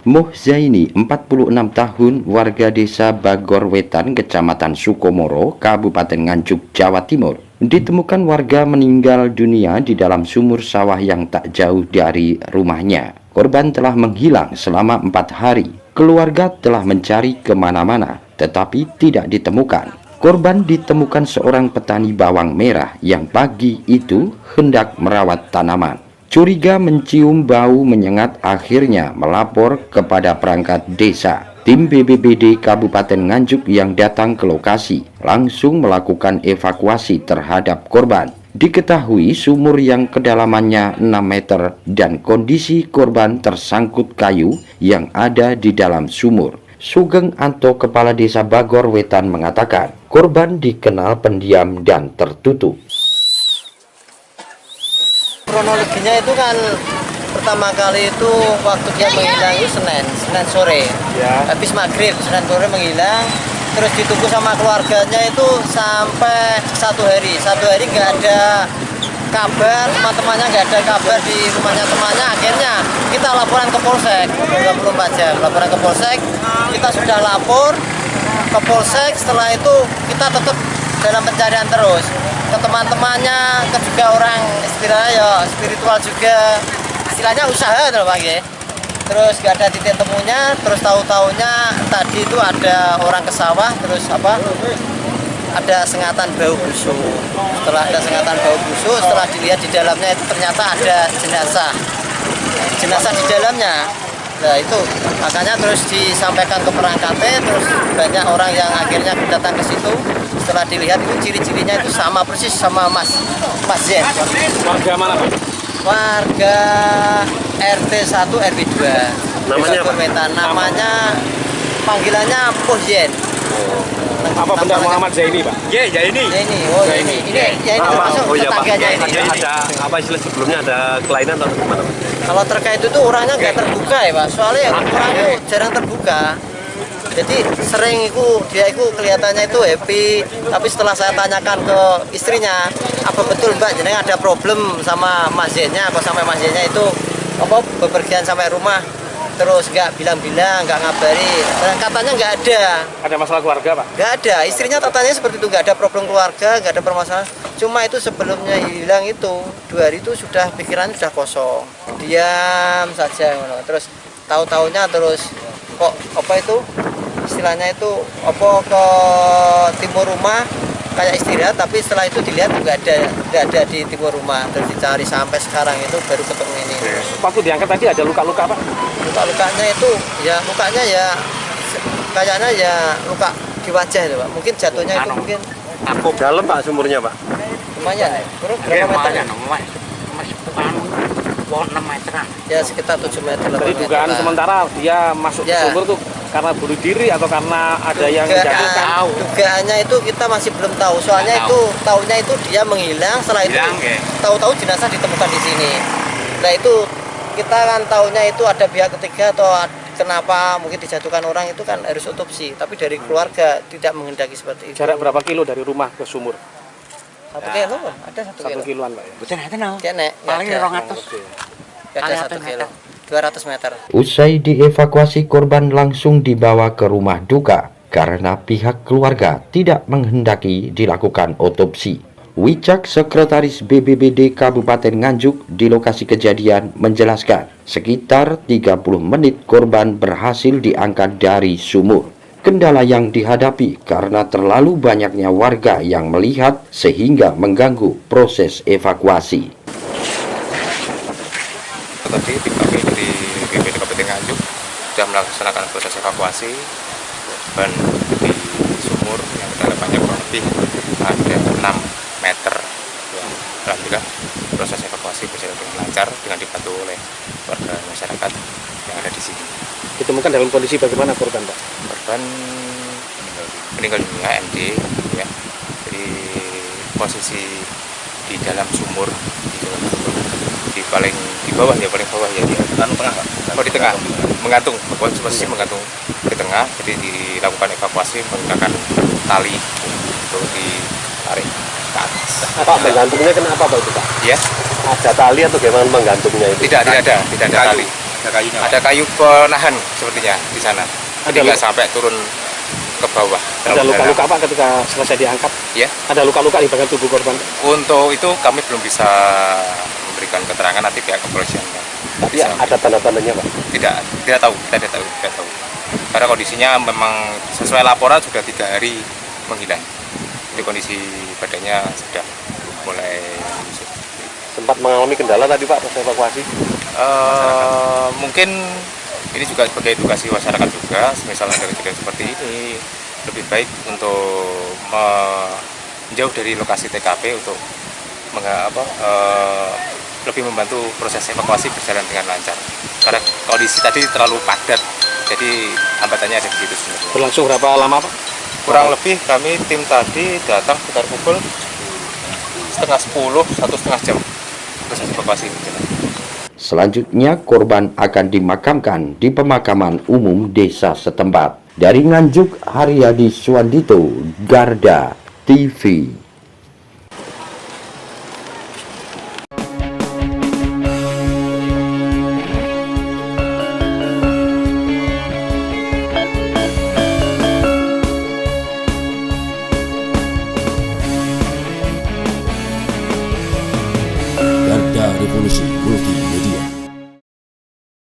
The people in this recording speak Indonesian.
Moh Zaini, 46 tahun, warga desa Bagor Wetan, Kecamatan Sukomoro, Kabupaten Nganjuk, Jawa Timur, ditemukan warga meninggal dunia di dalam sumur sawah yang tak jauh dari rumahnya. Korban telah menghilang selama 4 hari. Keluarga telah mencari kemana-mana, tetapi tidak ditemukan. Korban ditemukan seorang petani bawang merah yang pagi itu hendak merawat tanaman. Curiga mencium bau menyengat, akhirnya melapor kepada perangkat desa. Tim BPBD Kabupaten Nganjuk yang datang ke lokasi langsung melakukan evakuasi terhadap korban. Diketahui sumur yang kedalamannya 6 meter dan kondisi korban tersangkut kayu yang ada di dalam sumur. Sugeng Anto, Kepala Desa Bagor Wetan, mengatakan korban dikenal pendiam dan tertutup. Kronologinya itu kan pertama kali itu waktu dia menghilang itu Senin sore, ya. Habis maghrib Senin sore menghilang, terus ditunggu sama keluarganya itu sampai satu hari nggak ada kabar, teman-temannya nggak ada kabar di rumahnya temannya. Akhirnya kita laporan ke Polsek 24 jam, laporan ke Polsek, kita sudah lapor ke Polsek. Setelah itu kita tetap dalam pencarian terus ke teman-temannya, ke juga orang istilahnya ya spiritual juga, istilahnya usaha loh Pak ya. Terus gak ada titik temunya, terus tahu-taunya tadi itu ada orang ke sawah, terus ada sengatan bau busuk. Setelah ada sengatan bau busuk, setelah dilihat di dalamnya itu ternyata ada jenazah di dalamnya. Nah itu makanya terus disampaikan ke perangkat, terus banyak orang yang akhirnya datang ke situ. Setelah dilihat itu ciri-cirinya itu sama persis sama Mas Z. Warga mana Pak? Warga RT 1 RW 2. Namanya apa? Namanya panggilannya Poh Zen. Apa benda Muhammad Zaini Pak? Ya ini. Oh ini. Ini termasuk tetangganya ini. Ada apa istilah sebelumnya, ada kelainan atau gimana Pak? Kalau terkait itu orangnya nggak terbuka ya Pak. Soalnya orangnya jarang terbuka. Jadi sering dia kelihatannya itu happy, tapi setelah saya tanyakan ke istrinya, apa betul Mbak jenengan ada problem sama Mas Z-nya, apa sampai Mas Z-nya itu bepergian sampai rumah terus nggak bilang-bilang, nggak ngabari, dan katanya nggak ada. Ada masalah keluarga Pak? Nggak ada, istrinya katanya seperti itu, nggak ada problem keluarga, nggak ada permasalahan. Cuma itu sebelumnya hilang itu 2 hari itu sudah pikirannya sudah kosong, diam saja, terus tahu-taunya terus kok istilahnya itu ke timur rumah kayak istirahat, tapi setelah itu dilihat nggak ada di timur rumah, terus dicari sampai sekarang itu baru ketemu ini. Waktu diangkat tadi ada luka-luka Pak? Luka-lukanya itu ya mukanya ya kayaknya ya luka di wajah itu Pak, mungkin jatuhnya itu mungkin. Dalam Pak sumurnya Pak? Lumayan, berapa meter? 6 meteran. Ya sekitar 7 meter. Jadi dugaan sementara dia masuk ke sumur tuh karena bunuh diri atau karena ada yang menjatuhkan? Dugaannya itu kita masih belum tahu. Soalnya itu tahunya itu dia menghilang, setelah itu tahu-tahu jenazah ditemukan di sini. Nah itu kita kan tahunya itu ada pihak ketiga atau kenapa mungkin dijatuhkan orang itu kan harus otopsi. Tapi dari keluarga tidak menghendaki seperti itu. Jarak berapa kilo dari rumah ke sumur? 1 kilo, ada 1 kilo. 1 kiloan Pak ya? Betul itu no. Paling 200. Ada 1 kilo. 200 meter. Usai dievakuasi, korban langsung dibawa ke rumah duka karena pihak keluarga tidak menghendaki dilakukan otopsi. Wicak, Sekretaris BPBD Kabupaten Nganjuk di lokasi kejadian, menjelaskan sekitar 30 menit korban berhasil diangkat dari sumur. Kendala yang dihadapi karena terlalu banyaknya warga yang melihat sehingga mengganggu proses evakuasi. Tadi tim kami dari BPBD Kabupaten Nganjuk sudah melaksanakan proses evakuasi dan di sumur yang kedalamannya kurang lebih ada 6 meter. Alhamdulillah proses evakuasi berjalan dengan lancar dengan dibantu oleh warga masyarakat yang ada di sini. Ditemukan dalam kondisi bagaimana korban Pak? Korban meninggal dunia ND ya. Jadi posisi di dalam sumur, di bawah ya dia. Tengah Pak? Oh di tengah, menggantung, posisi menggantung di tengah. Jadi dilakukan evakuasi menggunakan tali untuk ditarik ke atas. Pak, menggantungnya kenapa Pak itu Pak? Ya? Ada tali atau bagaimana menggantungnya itu? Tidak ada tali. Ada kayu penahan sepertinya di sana. Jadi nggak sampai turun ke bawah. Ada luka-luka Pak ketika selesai diangkat? Ya. Ada luka-luka di bagian tubuh korban? Untuk itu kami belum bisa memberikan keterangan, nanti pihak kepolisian. Tapi ada tanda-tandanya Pak? Tidak tahu. Karena kondisinya memang sesuai laporan sudah 3 hari menghilang. Jadi kondisi badannya sudah mulai busuk. Sempat mengalami kendala tadi Pak proses evakuasi? Mungkin ini juga sebagai edukasi masyarakat juga, misalnya ada kejadian seperti ini, lebih baik untuk menjauh dari lokasi TKP untuk lebih membantu proses evakuasi berjalan dengan lancar. Karena kondisi tadi terlalu padat, jadi hambatannya ada di situ sebenarnya. Berlangsung berapa lama Pak? Kurang lebih kami tim tadi datang sekitar pukul setengah 10, 1,5 jam proses evakuasi berjalan. Selanjutnya korban akan dimakamkan di pemakaman umum desa setempat. Dari Nganjuk, Haryadi Suwandito, Garda TV.